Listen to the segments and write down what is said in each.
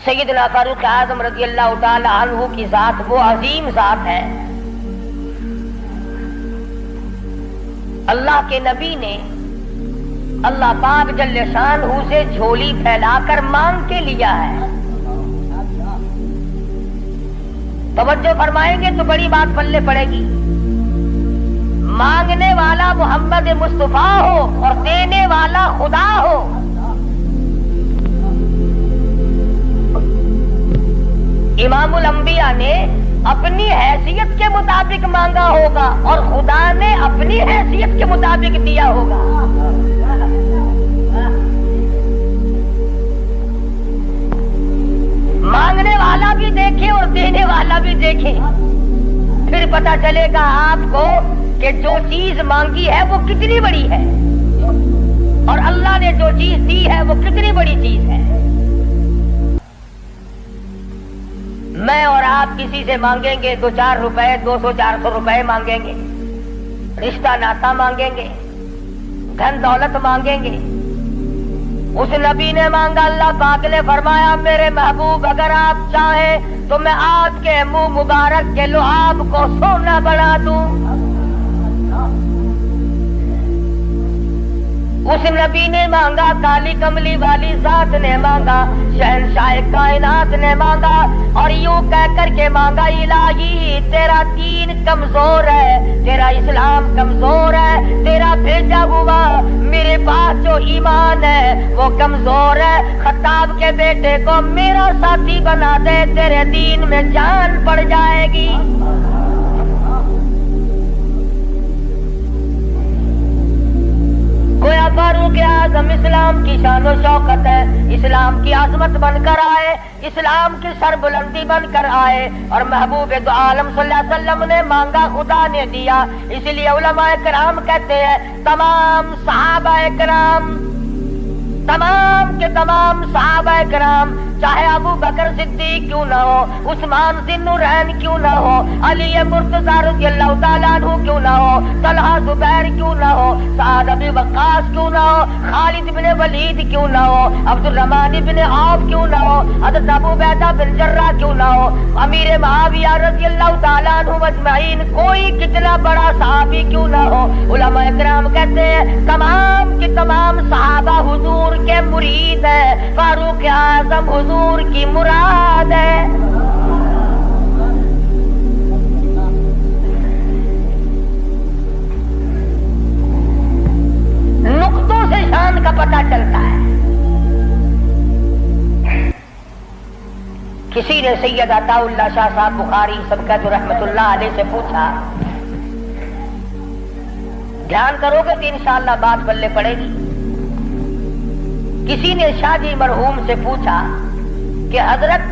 سیدنا فاروق اعظم رضی اللہ تعالی عنہ کی ذات وہ عظیم ذات ہے، اللہ کے نبی نے اللہ پاک جل شانہ سے جھولی پھیلا کر مانگ کے لیا ہے۔ توجہ فرمائیں گے تو بڑی بات پلے پڑے گی۔ مانگنے والا محمد مصطفیٰ ہو اور دینے والا خدا ہو، امام الانبیاء نے اپنی حیثیت کے مطابق مانگا ہوگا اور خدا نے اپنی حیثیت کے مطابق دیا ہوگا۔ مانگنے والا بھی دیکھے اور دینے والا بھی دیکھے، پھر پتہ چلے گا آپ کو کہ جو چیز مانگی ہے وہ کتنی بڑی ہے اور اللہ نے جو چیز دی ہے وہ کتنی بڑی چیز ہے۔ میں اور آپ کسی سے مانگیں گے 2-4 روپے، 200-400 روپے مانگیں گے، رشتہ ناتا مانگیں گے، دھن دولت مانگیں گے۔ اس نبی نے مانگا، اللہ پاک نے فرمایا میرے محبوب اگر آپ چاہیں تو میں آپ کے منہ مبارک کے لعاب کو سونا بنا دوں۔ اس نبی نے مانگا، کالی کملی والی ذات نے مانگا، شہنشاہ کائنات نے مانگا اور یوں کہہ کر کے مانگا، الہی تیرا دین کمزور ہے، تیرا اسلام کمزور ہے، تیرا بھیجا ہوا میرے پاس جو ایمان ہے وہ کمزور ہے، خطاب کے بیٹے کو میرا ساتھی بنا دے، تیرے دین میں جان پڑ جائے گی۔ گویا فاروق اعظم اسلام کی شان و شوکت ہے، اسلام کی عظمت بن کر آئے، اسلام کی سربلندی بن کر آئے اور محبوب دو عالم صلی اللہ علیہ وسلم نے مانگا، خدا نے دیا۔ اس لیے علماء کرام کہتے ہیں تمام صحابہ کرام، تمام کے تمام صحابہ کرام، چاہے ابو بکر صدیق کیوں نہ ہو، عثمان ذی النورین کیوں نہ ہو، علی مرتضی رضی اللہ تعالیٰ عنہ کیوں نہ ہو، طلحہ زبیر کیوں نہ ہو، سعد بن وقاص کیوں نہ ہو، خالد بن ولید کیوں نہ ہو، عبد الرحمن بن عوف کیوں نہ ہو، حضرت ابو عبیدہ بن جراح کیوں نہ ہو، امیر معاویہ رضی اللہ تعالیٰ عنہ اجمعین، کوئی کتنا بڑا صحابی کیوں نہ ہو، علماء کرام کہتے ہیں تمام کے تمام صحابہ حضور کے مرید ہیں، فاروق اعظم حضور کی مراد ہے۔ نقطوں سے شان کا پتہ چلتا ہے۔ کسی نے سید عطا اللہ شاہ صاحب بخاری سبقت رحمت اللہ علیہ سے پوچھا، دھیان کرو گے تو انشاءاللہ بات بلے پڑے گی۔ کسی نے شاہ جی مرحوم سے پوچھا کہ حضرت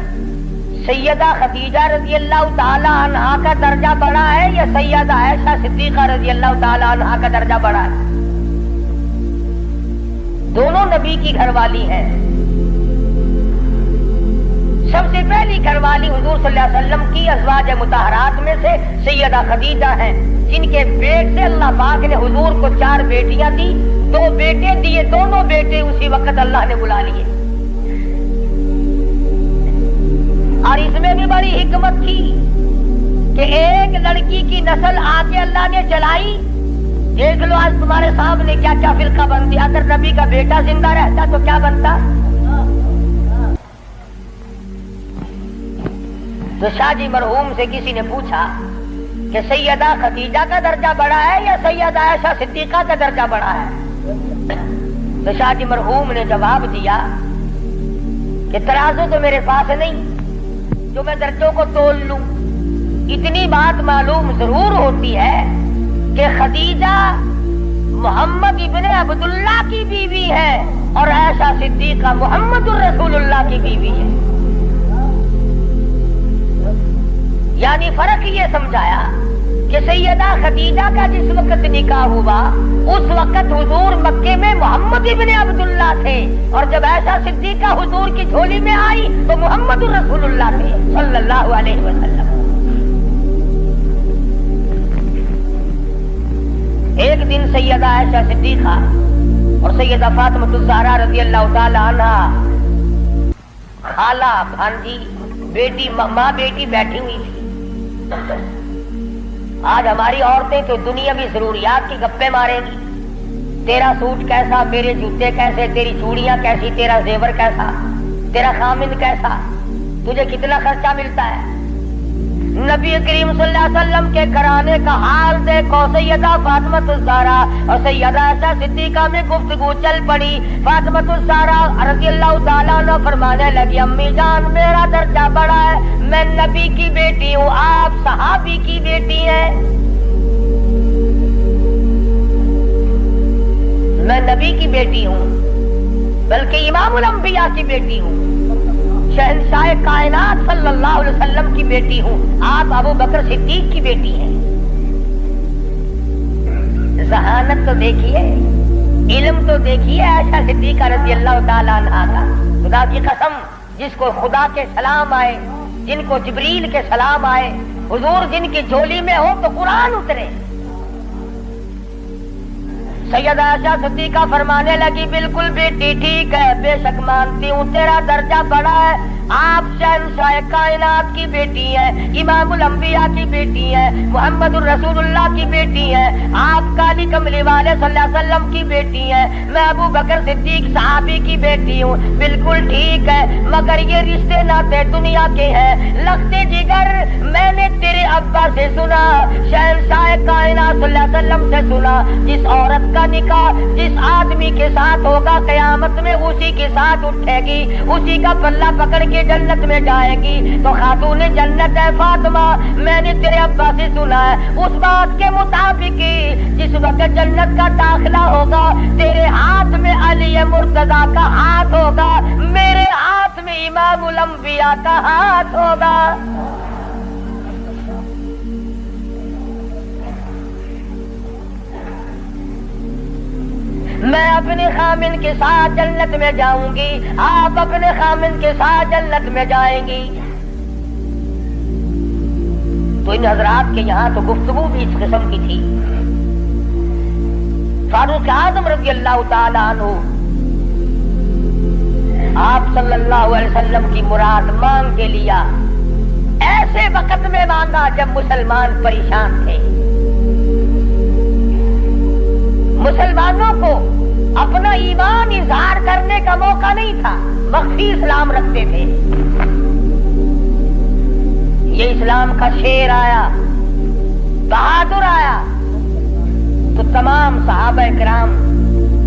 سیدہ خدیجہ رضی اللہ تعالی عنہا کا درجہ بڑا ہے یا سیدہ عائشہ صدیقہ رضی اللہ تعالی عنہا کا درجہ بڑا ہے؟ دونوں نبی کی گھر والی ہیں۔ سب سے پہلی گھر والی حضور صلی اللہ علیہ وسلم کی ازواج مطہرات میں سے سیدہ خدیجہ ہیں، جن کے پیٹ سے اللہ پاک نے حضور کو 4 بیٹیاں دی، 2 بیٹے دیے، دونوں بیٹے اسی وقت اللہ نے بلا لیے۔ اور اس میں بھی بڑی حکمت تھی کہ ایک لڑکی کی نسل آگے اللہ نے چلائی۔ دیکھ لو آج تمہارے سامنے کیا کیا فرقہ بنتی، اگر نبی کا بیٹا زندہ رہتا تو کیا بنتا۔ تو شاہ جی مرحوم سے کسی نے پوچھا کہ سیدہ خدیجہ کا درجہ بڑا ہے یا سیدہ عائشہ صدیقہ کا درجہ بڑا ہے؟ تو شاہ جی مرحوم نے جواب دیا کہ ترازو تو میرے پاس نہیں جو میں درجوں کو تول لوں، اتنی بات معلوم ضرور ہوتی ہے کہ خدیجہ محمد ابن عبداللہ کی بیوی ہے اور عائشہ صدیقہ محمد الرسول اللہ کی بیوی ہے۔ یعنی فرق یہ سمجھایا کہ سیدہ خدیجہ کا جس وقت نکاح ہوا اس وقت حضور مکے میں محمد ابن عبداللہ تھے، اور جب عائشہ صدیقہ حضور کی جھولی میں آئی تو محمد الرسول اللہ تھے صلی اللہ علیہ وسلم۔ ایک دن سیدہ عائشہ صدیقہ اور سیدہ فاطمہ الزہرا رضی اللہ تعالی عنہا خالہ بھانجی بیٹی ماں بیٹی بیٹھی ہوئی تھی. آج ہماری عورتیں تو دنیاوی ضروریات کی گپیں ماریں گی. تیرا سوٹ کیسا، میرے جوتے کیسے، تیری چوڑیاں کیسی، تیرا زیور کیسا، تیرا خامند کیسا، تجھے کتنا خرچہ ملتا ہے. نبی کریم صلی اللہ علیہ وسلم کے گھرانے کا حال دیکھو. سیدہ فاطمہ الزہرا اور سیدہ عائشہ صدیقہ میں گفتگو چل پڑی. فاطمہ الزہرا رضی اللہ تعالیٰ عنہ فرمانے لگی امی جان میرا درجہ بڑا ہے، میں نبی کی بیٹی ہوں، آپ صحابی کی بیٹی ہیں. میں نبی کی بیٹی ہوں بلکہ امام الانبیاء کی بیٹی ہوں، شہنشاہ کائنات صلی اللہ علیہ وسلم کی بیٹی ہوں، آپ ابو بکر صدیق کی بیٹی ہیں. ذہانت تو دیکھیے، علم تو دیکھیے عائشہ صدیقہ رضی اللہ تعالیٰ عنہا کا. خدا کی قسم جس کو خدا کے سلام آئے، جن کو جبریل کے سلام آئے، حضور جن کی جھولی میں ہو تو قرآن اترے. سیدہ عائشہ صدیقہ فرمانے لگی بالکل بیٹی ٹھیک ہے، بے شک مانتی ہوں تیرا درجہ بڑا ہے، آپ شہنشاہ کائنات کی بیٹی ہیں، امام الانبیاء کی بیٹی ہیں، محمد الرسول اللہ کی بیٹی ہیں، آپ کالی کملی والے صلی اللہ علیہ وسلم کی بیٹی ہیں، میں ابو بکر صدیق صحابی کی بیٹی ہوں. بالکل ٹھیک ہے، مگر یہ رشتے ناتے دنیا کے ہیں، لگتے جگر. میں نے تیرے ابا سے سنا، شہنشاہ کائنات صلی اللہ علیہ وسلم سے سنا، جس عورت کا نکاح جس آدمی کے ساتھ ہوگا قیامت میں اسی کے ساتھ اٹھے گی، اسی کا پلہ پکڑ کے جنت میں جائے گی. تو خاتون جنت ہے فاطمہ. میں نے تیرے ابا سے سنا ہے اس بات کے مطابق جس وقت جنت کا داخلہ ہوگا تیرے ہاتھ میں علی مرتضیٰ کا ہاتھ ہوگا، میرے ہاتھ میں امام الانبیاء کا ہاتھ ہوگا. میں اپنے خامن کے ساتھ جنت میں جاؤں گی، آپ اپنے خامن کے ساتھ جنت میں جائیں گی. تو ان حضرات کے یہاں تو گفتگو بھی اس قسم کی تھی. فاروق اعظم رضی اللہ تعالیٰ عنہ آپ صلی اللہ علیہ وسلم کی مراد مانگ کے لیا. ایسے وقت میں مانگا جب مسلمان پریشان تھے. مسلمانوں کو اپنا ایمان اظہار کرنے کا موقع نہیں تھا، مخفی اسلام رکھتے تھے. یہ اسلام کا شیر آیا، بہادر آیا تو تمام صحابہ کرام.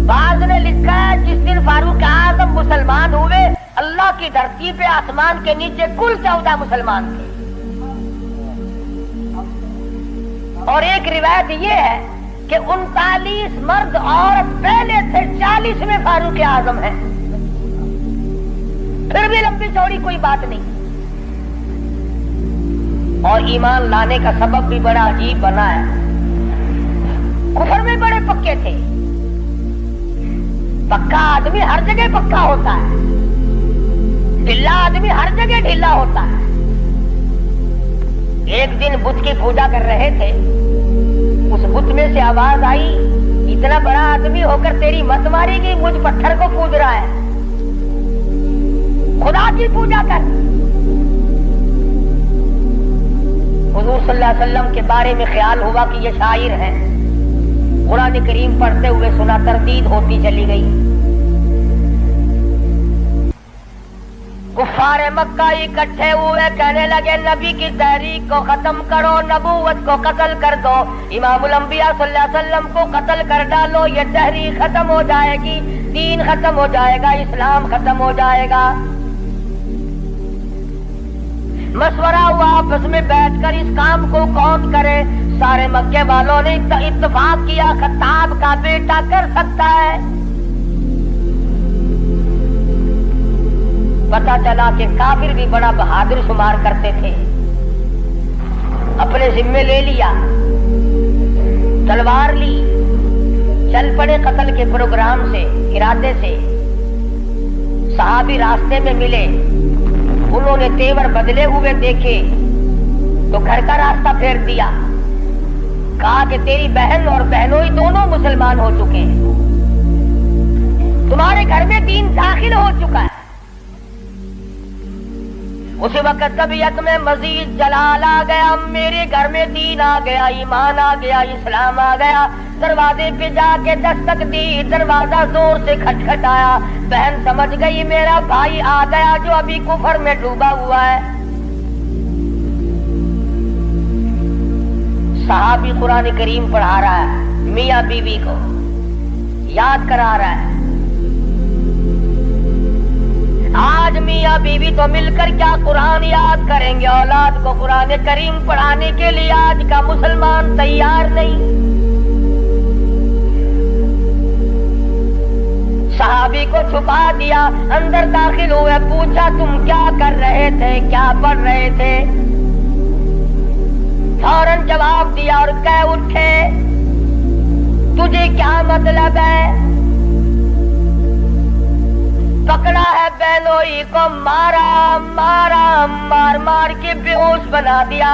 بعض نے لکھا ہے جس دن فاروق اعظم مسلمان ہوئے اللہ کی دھرتی پہ آسمان کے نیچے کل 14 مسلمان تھے. اور ایک روایت یہ ہے کہ 39 مرد عورت پہلے سے 40 میں فاروق اعظم ہیں. پھر بھی لمبی چوڑی کوئی بات نہیں. اور ایمان لانے کا سبب بھی بڑا عجیب بنا ہے. کفر میں بڑے پکے تھے. پکا آدمی ہر جگہ پکا ہوتا ہے، ڈھیلا آدمی ہر جگہ ڈھیلا ہوتا ہے. ایک دن بت کی پوجا کر رہے تھے، اس بت میں سے آواز آئی اتنا بڑا آدمی ہو کر تیری مت ماری گی، مجھ پتھر کو پوج رہا ہے، خدا کی پوجا کر. حضور صلی اللہ علیہ وسلم کے بارے میں خیال ہوا کہ یہ شاعر ہیں. قرآن کریم پڑھتے ہوئے سنا، تردید ہوتی چلی گئی. کفار مکہ اکٹھے ہوئے، کہنے لگے نبی کی تحریک کو ختم کرو، نبوت کو قتل کر دو، امام الانبیاء صلی اللہ علیہ وسلم کو قتل کر ڈالو، یہ تحریک ختم ہو جائے گی، دین ختم ہو جائے گا، اسلام ختم ہو جائے گا. مشورہ ہوا آپس میں بیٹھ کر اس کام کو کون کرے. سارے مکے والوں نے اتفاق کیا خطاب کا بیٹا کر سکتا ہے. پتا چلا کہ کافر بھی بڑا بہادر شمار کرتے تھے. اپنے ذمے لے لیا، تلوار لی، چل پڑے قتل کے پروگرام سے، ارادے سے. صحابی راستے میں ملے، انہوں نے تیور بدلے ہوئے دیکھے تو گھر کا راستہ پھیر دیا. کہا کہ تیری بہن اور بہنوئی دونوں مسلمان ہو چکے ہیں، تمہارے گھر میں دین داخل ہو چکا ہے. اس وقت طبیعت میں مزید جلال آ گیا، میرے گھر میں دین آ گیا، ایمان آ گیا، اسلام آ گیا۔ دروازے پہ جا کے دستک دی، دروازہ زور سے کھٹکھٹایا، بہن سمجھ گئی میرا بھائی آ گیا جو ابھی کفر میں ڈوبا ہوا ہے۔ صحابی قرآن کریم پڑھا رہا ہے، میاں بیوی کو یاد کرا رہا ہے۔ آج میاں بیوی تو مل کر کیا قرآن یاد کریں گے، اولاد کو قرآن کریم پڑھانے کے لیے آج کا مسلمان تیار نہیں۔ صحابی کو چھپا دیا، اندر داخل ہوئے، پوچھا تم کیا کر رہے تھے، کیا پڑھ رہے تھے؟ فوراً جواب دیا اور کہہ اٹھے تجھے کیا مطلب ہے؟ پکڑا ہے بہنوئی کو، مارا مار مار کے بے ہوش بنا دیا۔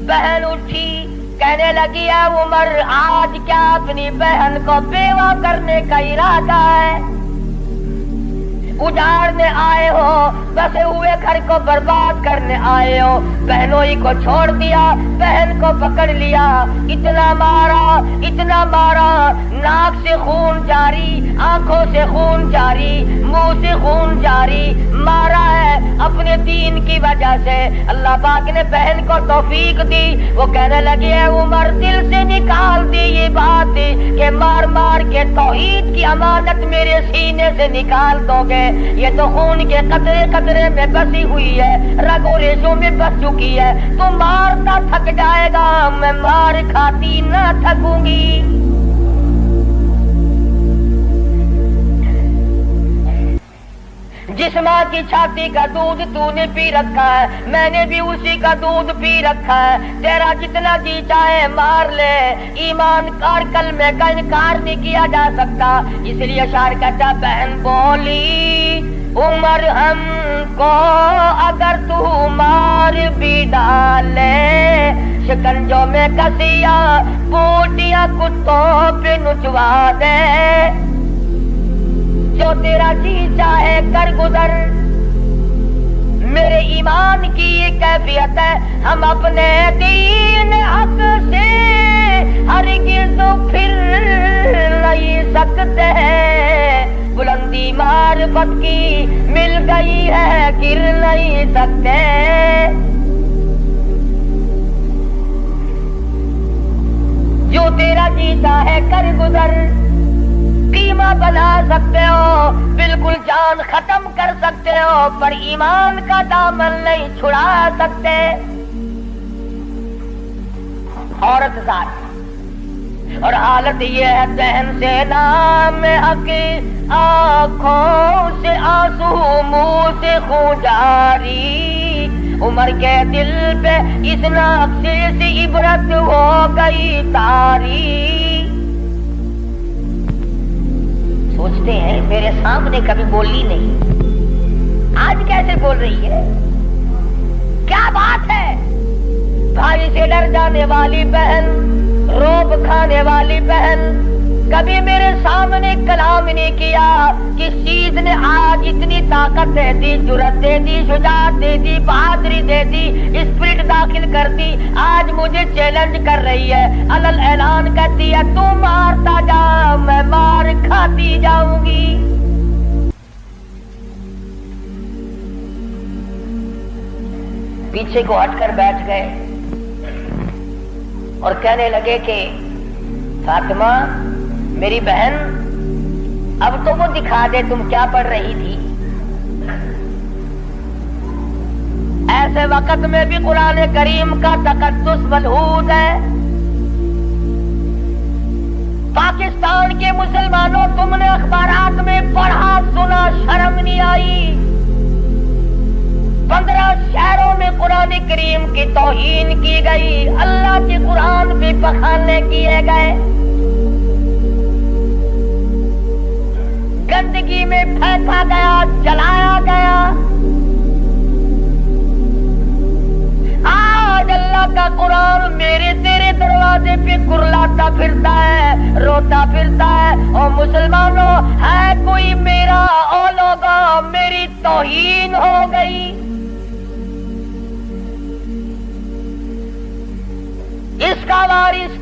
بہن اٹھی، کہنے لگی ہے عمر آج کیا اپنی بہن کو بیوہ کرنے کا ارادہ ہے؟ اجاڑنے آئے ہو، بسے ہوئے گھر کو برباد کرنے آئے ہو۔ بہنوئی کو چھوڑ دیا، بہن کو پکڑ لیا، اتنا مارا، ناک سے خون جاری، آنکھوں سے خون جاری، منہ سے خون جاری، مارا ہے اپنے دین کی وجہ سے۔ اللہ پاک نے بہن کو توفیق دی، وہ کہنے لگی ہے عمر دل سے نکال دی یہ بات کہ مار مار کے توحید کی امانت میرے سینے سے نکال دو گے۔ یہ تو خون کے قطرے قطرے میں بسی ہوئی ہے، رگ و ریشوں میں بس چکی ہے۔ تو مارتا تھک جائے گا، میں مار کھاتی نہ تھکوں گی۔ جس ماں کی چھاتی کا دودھ تو نے پی رکھا ہے، میں نے بھی اسی کا دودھ پی رکھا ہے۔ تیرا جتنا جی چاہے مار لے، ایمان کار کلمے کا انکار نہیں کیا جا سکتا۔ اس لیے شاعر کہتا بہن بولی عمر ہم کو اگر تو مار بھی ڈالے، شکنجوں میں کسیا بوٹیاں کتوں پہ نچوا دے، جو تیرا جی چاہے کر گزر۔ میرے ایمان کی یہ کیفیت ہے، ہم اپنے دین حق سے ہرگز پھر نہیں سکتے۔ بلندی معرفت کی مل گئی ہے، گر نہیں سکتے۔ جو تیرا جی چاہے کر گزر، قیمہ بنا سکتے ہو، بالکل جان ختم کر سکتے ہو، پر ایمان کا دامن نہیں چھڑا سکتے۔ عورت ذات اور حالت یہ ہے بہن سے نام حق، آنکھوں سے آنسو، منہ سے خون جاری۔ عمر کے دل پہ اس نقشے سے عبرت ہو گئی تاری۔ سوچتے ہیں میرے سامنے کبھی بولی نہیں، آج کیسے بول رہی ہے؟ کیا بات ہے؟ بھائی سے ڈر جانے والی بہن، روب کھانے والی بہن، کبھی میرے سامنے کلام نہیں کیا۔ کس چیز نے آج اتنی طاقت دے دی، جرأت دے دی، شجاعت دے دی، بہادری دے دی، اسپرٹ داخل کر دی؟ آج مجھے چیلنج کر رہی ہے، علل اعلان کہتی ہے تو مارتا جا، میں مار کھاتی جاؤں گی۔ پیچھے کو ہٹ کر بیٹھ گئے اور کہنے لگے کہ فاطمہ میری بہن، اب تو وہ دکھا دے تم کیا پڑھ رہی تھی۔ ایسے وقت میں بھی قرآن کریم کا تقدس ملحوظ ہے۔ پاکستان کے مسلمانوں، تم نے اخبارات میں پڑھا سنا، شرم نہیں آئی؟ 15 شہروں میں قرآن کریم کی توہین کی گئی، اللہ کے قرآن پہ بخانے کیے گئے، گندگی میں پھینکا گیا، جلایا گیا۔ آج اللہ کا قرآن میرے تیرے دروازے پہ کرلاتا پھرتا ہے، روتا پھرتا ہے۔ اور مسلمانوں، ہے کوئی میرا، او لوگوں میری توہین ہو گئی،